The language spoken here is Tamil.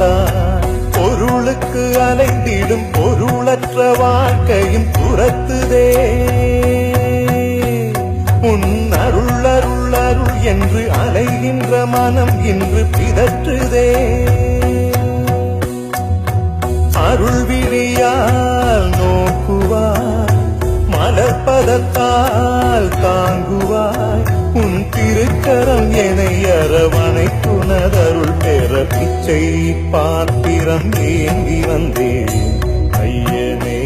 பார்த்தால் பொருளுக்கு அலைந்திடும் பொருளற்ற வாழ்க்கையும் துரத்துதே. உன் அருள் அருள் அருள் என்று அலைகின்ற மனம் இன்று பிதற்றுதே. அருள் விழியால் நோக்குவாய், மலர்பதத்தால் தாங்குவாய். உன் திருக்கரம் என்னை அரவணைப்புனதருள் பெற பிச்சை பாத்திரம் ஏந்தி வந்தேன் ஐயனே.